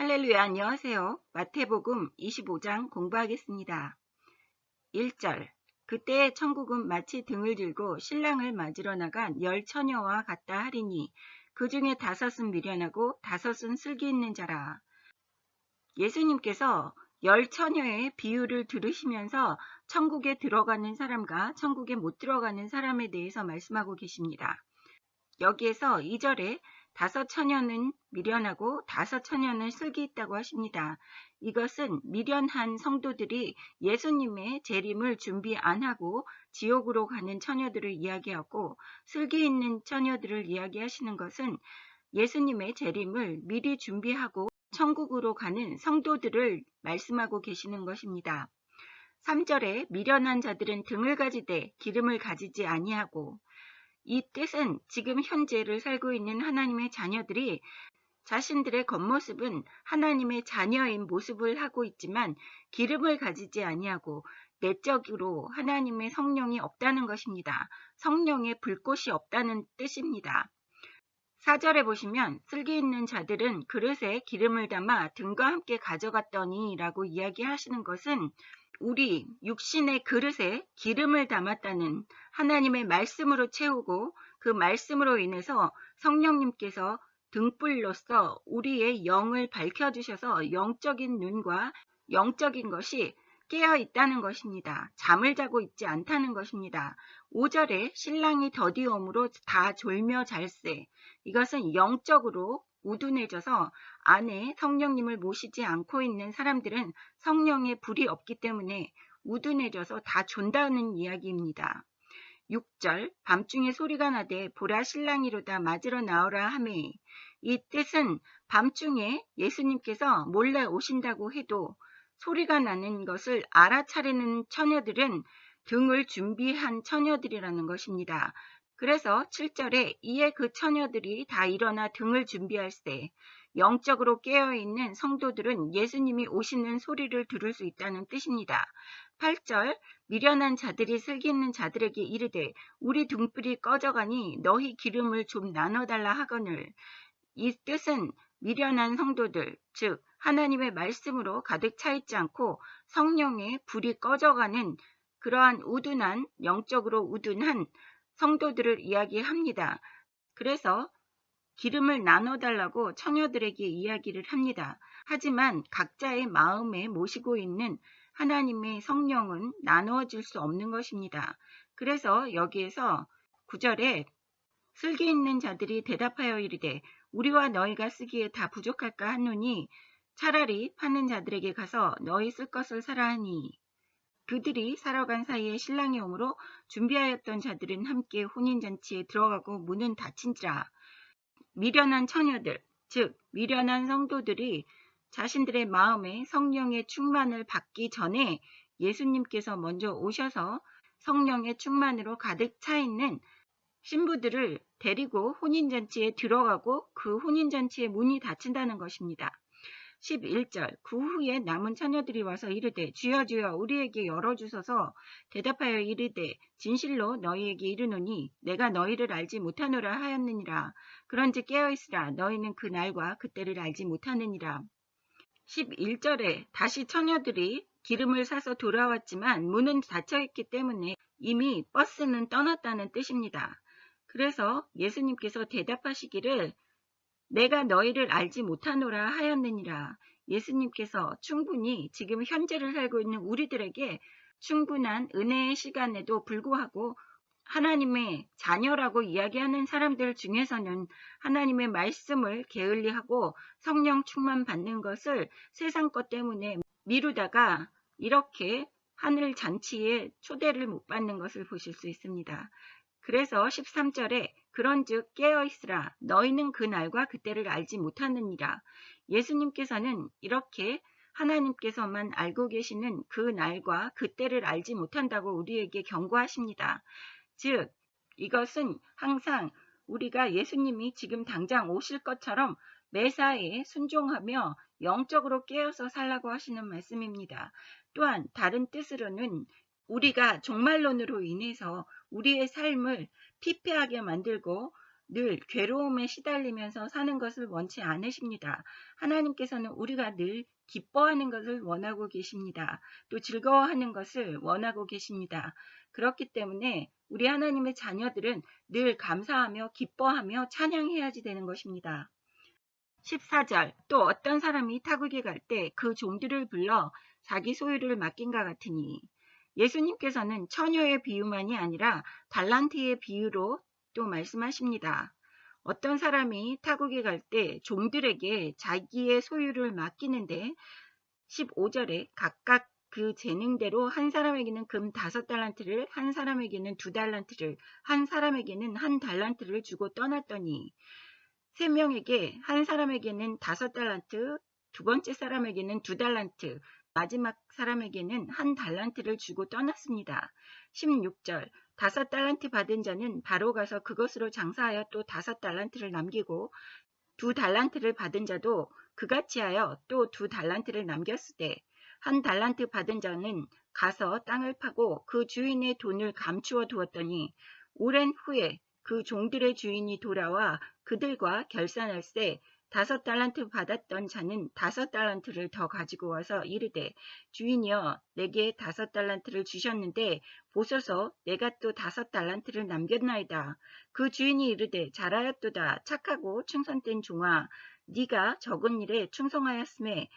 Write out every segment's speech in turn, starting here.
할렐루야, 안녕하세요. 마태복음 25장 공부하겠습니다. 1절. 그때 천국은 마치 등을 들고 신랑을 맞으러 나간 10처녀와 같다 하리니 그 중에 5은 미련하고 5은 슬기 있는 자라. 예수님께서 10처녀의 비유를 들으시면서 천국에 들어가는 사람과 천국에 못 들어가는 사람에 대해서 말씀하고 계십니다. 여기에서 2절에 5처녀는 미련하고 5처녀는 슬기 있다고 하십니다. 이것은 미련한 성도들이 예수님의 재림을 준비 안 하고 지옥으로 가는 처녀들을 이야기하고, 슬기 있는 처녀들을 이야기하시는 것은 예수님의 재림을 미리 준비하고 천국으로 가는 성도들을 말씀하고 계시는 것입니다. 3절에 미련한 자들은 등을 가지되 기름을 가지지 아니하고, 이 뜻은 지금 현재를 살고 있는 하나님의 자녀들이 자신들의 겉모습은 하나님의 자녀인 모습을 하고 있지만 기름을 가지지 아니하고 내적으로 하나님의 성령이 없다는 것입니다. 성령의 불꽃이 없다는 뜻입니다. 4절에 보시면 슬기 있는 자들은 그릇에 기름을 담아 등과 함께 가져갔더니 라고 이야기하시는 것은 우리 육신의 그릇에 기름을 담았다는 하나님의 말씀으로 채우고, 그 말씀으로 인해서 성령님께서 등불로서 우리의 영을 밝혀주셔서 영적인 눈과 영적인 것이 깨어 있다는 것입니다. 잠을 자고 있지 않다는 것입니다. 5절에 신랑이 더디옴으로 다 졸며 잘세. 이것은 영적으로 우둔해져서 안에 성령님을 모시지 않고 있는 사람들은 성령의 불이 없기 때문에 우둔해져서 다 존다는 이야기입니다. 6절 밤중에 소리가 나되 보라 신랑이로다 맞으러 나오라 하매, 이 뜻은 밤중에 예수님께서 몰래 오신다고 해도 소리가 나는 것을 알아차리는 처녀들은 등을 준비한 처녀들이라는 것입니다. 그래서 7절에 이에 그 처녀들이 다 일어나 등을 준비할세, 영적으로 깨어있는 성도들은 예수님이 오시는 소리를 들을 수 있다는 뜻입니다. 8절 미련한 자들이 슬기 있는 자들에게 이르되 우리 등불이 꺼져가니 너희 기름을 좀 나눠달라 하거늘. 이 뜻은 미련한 성도들, 즉 하나님의 말씀으로 가득 차 있지 않고 성령의 불이 꺼져가는 그러한 우둔한, 영적으로 우둔한 성도들을 이야기합니다. 그래서 기름을 나눠달라고 처녀들에게 이야기를 합니다. 하지만 각자의 마음에 모시고 있는 하나님의 성령은 나누어 줄 수 없는 것입니다. 그래서 여기에서 9절에 슬기 있는 자들이 대답하여 이르되 우리와 너희가 쓰기에 다 부족할까 하노니 차라리 파는 자들에게 가서 너희 쓸 것을 사라 하니, 그들이 살아간 사이에 신랑이 오므로 준비하였던 자들은 함께 혼인잔치에 들어가고 문은 닫힌지라. 미련한 처녀들, 즉 미련한 성도들이 자신들의 마음에 성령의 충만을 받기 전에 예수님께서 먼저 오셔서 성령의 충만으로 가득 차 있는 신부들을 데리고 혼인잔치에 들어가고 그 혼인잔치의 문이 닫힌다는 것입니다. 11절 그 후에 남은 처녀들이 와서 이르되 주여 주여 우리에게 열어주소서. 대답하여 이르되 진실로 너희에게 이르노니 내가 너희를 알지 못하노라 하였느니라. 그런즉 깨어있으라. 너희는 그 날과 그때를 알지 못하느니라. 11절에 다시 처녀들이 기름을 사서 돌아왔지만 문은 닫혀있기 때문에 이미 버스는 떠났다는 뜻입니다. 그래서 예수님께서 대답하시기를 내가 너희를 알지 못하노라 하였느니라. 예수님께서 충분히 지금 현재를 살고 있는 우리들에게 충분한 은혜의 시간에도 불구하고 하나님의 자녀라고 이야기하는 사람들 중에서는 하나님의 말씀을 게을리하고 성령 충만 받는 것을 세상 것 때문에 미루다가 이렇게 하늘 잔치에 초대를 못 받는 것을 보실 수 있습니다. 그래서 13절에 그런즉 깨어있으라. 너희는 그 날과 그때를 알지 못하느니라. 예수님께서는 이렇게 하나님께서만 알고 계시는 그 날과 그때를 알지 못한다고 우리에게 경고하십니다. 즉 이것은 항상 우리가 예수님이 지금 당장 오실 것처럼 매사에 순종하며 영적으로 깨어서 살라고 하시는 말씀입니다. 또한 다른 뜻으로는 우리가 종말론으로 인해서 우리의 삶을 피폐하게 만들고 늘 괴로움에 시달리면서 사는 것을 원치 않으십니다. 하나님께서는 우리가 늘 기뻐하는 것을 원하고 계십니다. 또 즐거워하는 것을 원하고 계십니다. 그렇기 때문에 우리 하나님의 자녀들은 늘 감사하며 기뻐하며 찬양해야지 되는 것입니다. 14절 또 어떤 사람이 타국에 갈 때 그 종들을 불러 자기 소유를 맡긴가 같으니 예수님께서는 처녀의 비유만이 아니라 달란트의 비유로 또 말씀하십니다. 어떤 사람이 타국에 갈 때 종들에게 자기의 소유를 맡기는데 15절에 각각 그 재능대로 한 사람에게는 금 5달란트를, 한 사람에게는 2달란트를, 한 사람에게는 1달란트를 주고 떠났더니 3명에게 한 사람에게는 5달란트, 두 번째 사람에게는 2달란트, 마지막 사람에게는 1달란트를 주고 떠났습니다. 16절 5달란트 받은 자는 바로 가서 그것으로 장사하여 또 5달란트를 남기고 2달란트를 받은 자도 그같이 하여 또 2달란트를 남겼으되 1달란트 받은 자는 가서 땅을 파고 그 주인의 돈을 감추어 두었더니 오랜 후에 그 종들의 주인이 돌아와 그들과 결산할세 5달란트 받았던 자는 5달란트를 더 가지고 와서 이르되 주인이여 내게 5달란트를 주셨는데 보소서 내가 또 5달란트를 남겼나이다. 그 주인이 이르되 잘하였도다 착하고 충성된 종아 네가 적은 일에 충성하였음에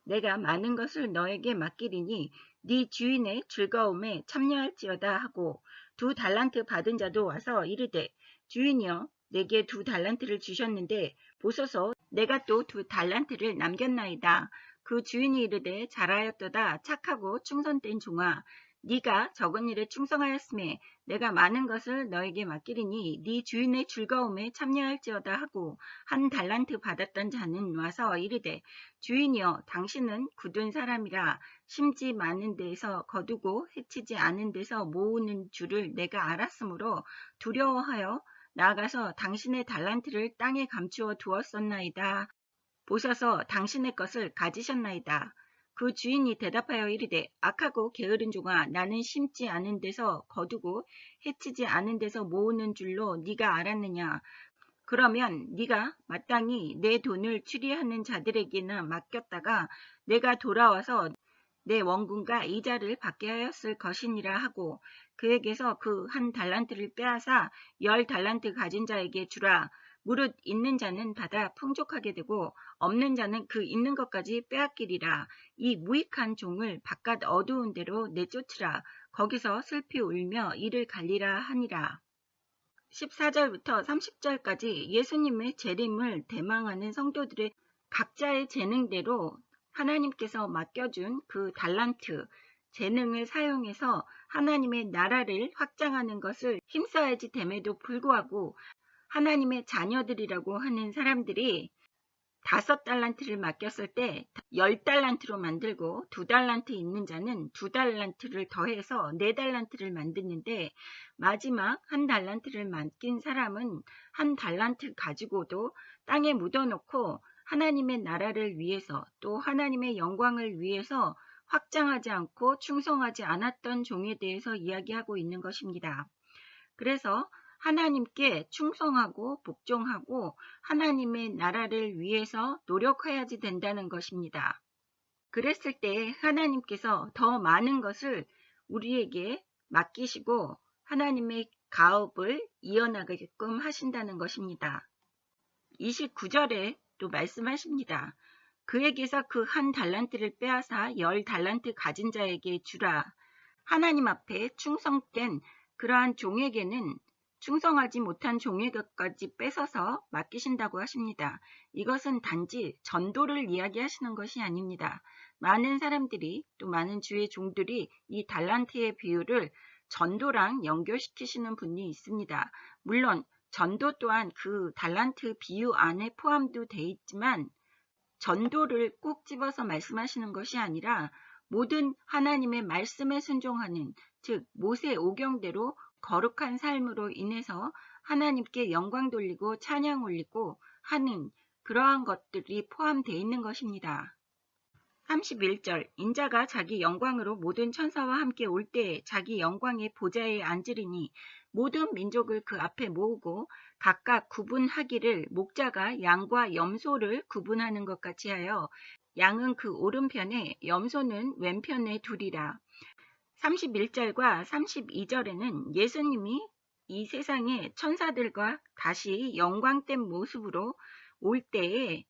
내가 많은 것을 너에게 맡기리니 네 주인의 즐거움에 참여할지어다 하고 2달란트 받은 자도 와서 이르되 주인이여 내게 2달란트를 주셨는데 보소서 내가 또 2달란트를 남겼나이다. 그 주인이 이르되 잘하였도다 착하고 충성된 종아 네가 적은 일에 충성하였음에 내가 많은 것을 너에게 맡기리니 네 주인의 즐거움에 참여할지어다 하고 1달란트 받았던 자는 와서 이르되 주인이여 당신은 굳은 사람이라 심지 많은 데에서 거두고 해치지 않은 데서 모으는 줄을 내가 알았으므로 두려워하여 나아가서 당신의 달란트를 땅에 감추어 두었었나이다. 보셔서 당신의 것을 가지셨나이다. 그 주인이 대답하여 이르되 악하고 게으른 종아 나는 심지 않은 데서 거두고 해치지 않은 데서 모으는 줄로 네가 알았느냐. 그러면 네가 마땅히 내 돈을 추리하는 자들에게나 맡겼다가 내가 돌아와서 내 원금과 이자를 받게 하였을 것이니라 하고 그에게서 그 1달란트를 빼앗아 10달란트 가진 자에게 주라. 무릇 있는 자는 받아 풍족하게 되고 없는 자는 그 있는 것까지 빼앗기리라. 이 무익한 종을 바깥 어두운 데로 내쫓으라. 거기서 슬피 울며 이를 갈리라 하니라. 14절부터 30절까지 예수님의 재림을 대망하는 성도들의 각자의 재능대로 하나님께서 맡겨준 그 달란트, 재능을 사용해서 하나님의 나라를 확장하는 것을 힘써야지 됨에도 불구하고 하나님의 자녀들이라고 하는 사람들이 5달란트를 맡겼을 때 10달란트로 만들고 2달란트 있는 자는 2달란트를 더해서 4달란트를 만드는데 마지막 1달란트를 맡긴 사람은 1달란트 가지고도 땅에 묻어놓고 하나님의 나라를 위해서 또 하나님의 영광을 위해서 확장하지 않고 충성하지 않았던 종에 대해서 이야기하고 있는 것입니다. 그래서 하나님께 충성하고 복종하고 하나님의 나라를 위해서 노력해야지 된다는 것입니다. 그랬을 때 하나님께서 더 많은 것을 우리에게 맡기시고 하나님의 가업을 이어나가게끔 하신다는 것입니다. 29절에 또 말씀하십니다. 그에게서 그 1달란트를 빼앗아 10달란트 가진 자에게 주라. 하나님 앞에 충성된 그러한 종에게는 충성하지 못한 종의 것까지 뺏어서 맡기신다고 하십니다. 이것은 단지 전도를 이야기하시는 것이 아닙니다. 많은 사람들이 또 많은 주의 종들이 이 달란트의 비유를 전도랑 연결시키시는 분이 있습니다. 물론 전도 또한 그 달란트 비유 안에 포함도 돼 있지만 전도를 꼭 집어서 말씀하시는 것이 아니라 모든 하나님의 말씀에 순종하는 즉 모세 오경대로 거룩한 삶으로 인해서 하나님께 영광 돌리고 찬양 올리고 하는 그러한 것들이 포함되어 있는 것입니다. 31절 인자가 자기 영광으로 모든 천사와 함께 올 때에 자기 영광의 보좌에 앉으리니 모든 민족을 그 앞에 모으고 각각 구분하기를 목자가 양과 염소를 구분하는 것 같이 하여 양은 그 오른편에 염소는 왼편에 두리라. 31절과 32절에는 예수님이 이 세상의 천사들과 다시 영광된 모습으로 올 때에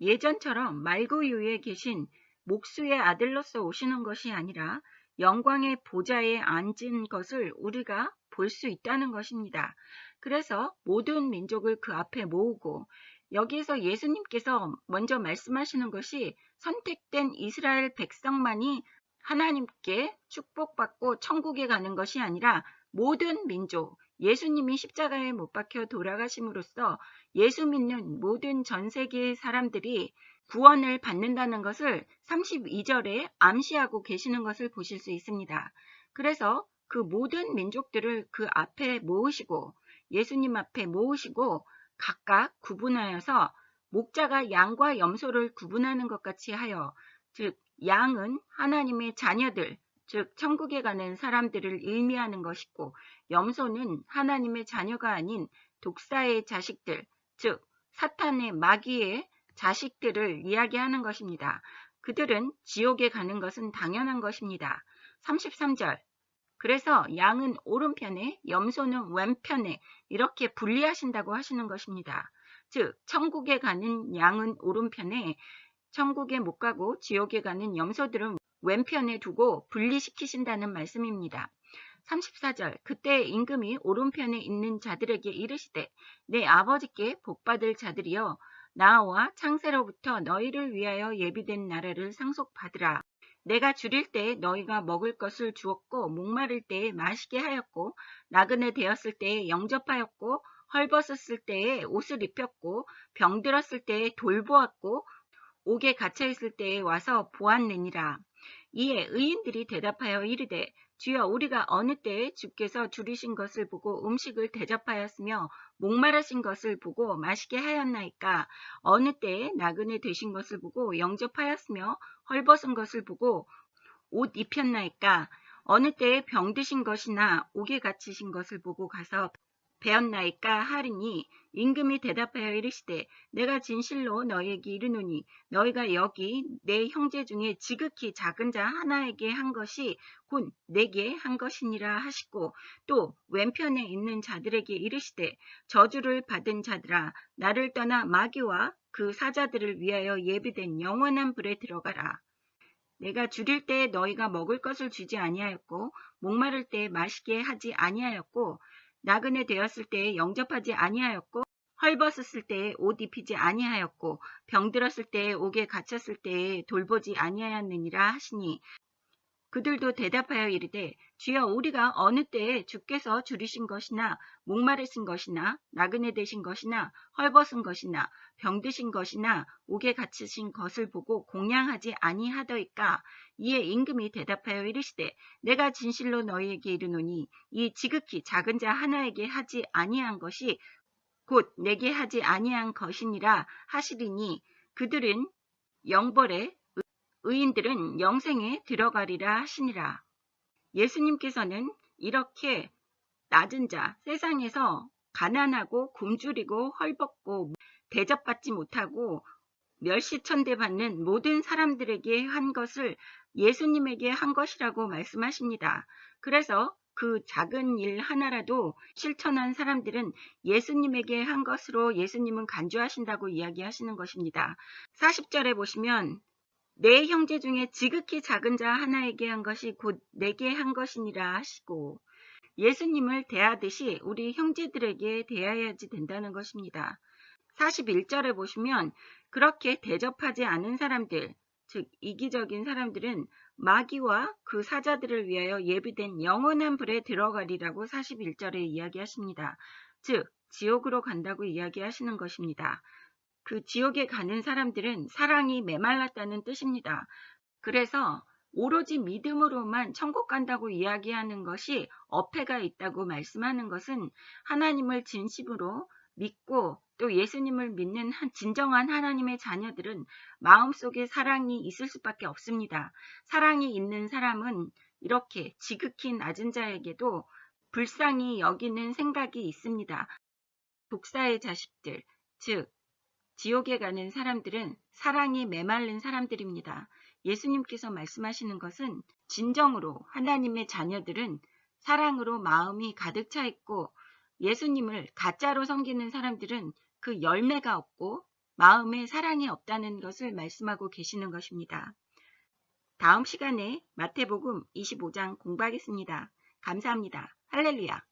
예전처럼 말구유에 계신 목수의 아들로서 오시는 것이 아니라 영광의 보좌에 앉은 것을 우리가 볼 수 있다는 것입니다. 그래서 모든 민족을 그 앞에 모으고 여기에서 예수님께서 먼저 말씀하시는 것이 선택된 이스라엘 백성만이 하나님께 축복받고 천국에 가는 것이 아니라 모든 민족, 예수님이 십자가에 못 박혀 돌아가심으로써 예수 믿는 모든 전 세계의 사람들이 구원을 받는다는 것을 32절에 암시하고 계시는 것을 보실 수 있습니다. 그래서 그 모든 민족들을 그 앞에 모으시고 예수님 앞에 모으시고 각각 구분하여서 목자가 양과 염소를 구분하는 것 같이 하여, 즉 양은 하나님의 자녀들, 즉 천국에 가는 사람들을 의미하는 것이고 염소는 하나님의 자녀가 아닌 독사의 자식들, 즉 사탄의 마귀의 자식들을 이야기하는 것입니다. 그들은 지옥에 가는 것은 당연한 것입니다. 33절 그래서 양은 오른편에 염소는 왼편에 이렇게 분리하신다고 하시는 것입니다. 즉 천국에 가는 양은 오른편에 천국에 못 가고 지옥에 가는 염소들은 왼편에 두고 분리시키신다는 말씀입니다. 34절 그때 임금이 오른편에 있는 자들에게 이르시되 내 아버지께 복받을 자들이여 나와 창세로부터 너희를 위하여 예비된 나라를 상속받으라. 내가 줄일 때에 너희가 먹을 것을 주었고 목마를 때에 마시게 하였고 나그네 되었을 때에 영접하였고 헐벗었을 때에 옷을 입혔고 병들었을 때에 돌보았고 옥에 갇혀있을 때에 와서 보았느니라. 이에 의인들이 대답하여 이르되 주여 우리가 어느 때에 주께서 줄이신 것을 보고 음식을 대접하였으며 목마르신 것을 보고 마시게 하였나이까? 어느 때에 나그네 되신 것을 보고 영접하였으며 헐벗은 것을 보고 옷 입혔나이까? 어느 때에 병드신 것이나 옥에 갇히신 것을 보고 가서 배었나이까 하리니 임금이 대답하여 이르시되 내가 진실로 너희에게 이르노니 너희가 여기 내 형제 중에 지극히 작은 자 하나에게 한 것이 곧 내게 한 것이니라 하시고 또 왼편에 있는 자들에게 이르시되 저주를 받은 자들아 나를 떠나 마귀와 그 사자들을 위하여 예비된 영원한 불에 들어가라. 내가 줄일 때에 너희가 먹을 것을 주지 아니하였고 목마를 때에 마시게 하지 아니하였고 나그네 되었을 때에 영접하지 아니하였고 헐벗었을 때에 옷 입히지 아니하였고 병들었을 때에 옥에 갇혔을 때에 돌보지 아니하였느니라 하시니 그들도 대답하여 이르되 주여 우리가 어느 때에 주께서 줄이신 것이나 목마르신 것이나 나그네 되신 것이나 헐벗은 것이나 병드신 것이나 옥에 갇히신 것을 보고 공양하지 아니하더이까? 이에 임금이 대답하여 이르시되 내가 진실로 너희에게 이르노니 이 지극히 작은 자 하나에게 하지 아니한 것이 곧 내게 하지 아니한 것이니라 하시리니 그들은 영벌에 의인들은 영생에 들어가리라 하시니라. 예수님께서는 이렇게 낮은 자, 세상에서 가난하고 굶주리고 헐벗고 대접받지 못하고 멸시천대받는 모든 사람들에게 한 것을 예수님에게 한 것이라고 말씀하십니다. 그래서 그 작은 일 하나라도 실천한 사람들은 예수님에게 한 것으로 예수님은 간주하신다고 이야기하시는 것입니다. 40절에 보시면 내 형제 중에 지극히 작은 자 하나에게 한 것이 곧 내게 한 것이니라 하시고 예수님을 대하듯이 우리 형제들에게 대해야지 된다는 것입니다. 41절에 보시면 그렇게 대접하지 않은 사람들, 즉 이기적인 사람들은 마귀와 그 사자들을 위하여 예비된 영원한 불에 들어가리라고 41절에 이야기하십니다. 즉 지옥으로 간다고 이야기하시는 것입니다. 그 지옥에 가는 사람들은 사랑이 메말랐다는 뜻입니다. 그래서 오로지 믿음으로만 천국 간다고 이야기하는 것이 어폐가 있다고 말씀하는 것은 하나님을 진심으로 믿고 또 예수님을 믿는 진정한 하나님의 자녀들은 마음속에 사랑이 있을 수밖에 없습니다. 사랑이 있는 사람은 이렇게 지극히 낮은 자에게도 불쌍히 여기는 생각이 있습니다. 독사의 자식들, 즉 지옥에 가는 사람들은 사랑이 메마른 사람들입니다. 예수님께서 말씀하시는 것은 진정으로 하나님의 자녀들은 사랑으로 마음이 가득 차 있고 예수님을 가짜로 섬기는 사람들은 그 열매가 없고 마음에 사랑이 없다는 것을 말씀하고 계시는 것입니다. 다음 시간에 마태복음 25장 공부하겠습니다. 감사합니다. 할렐루야.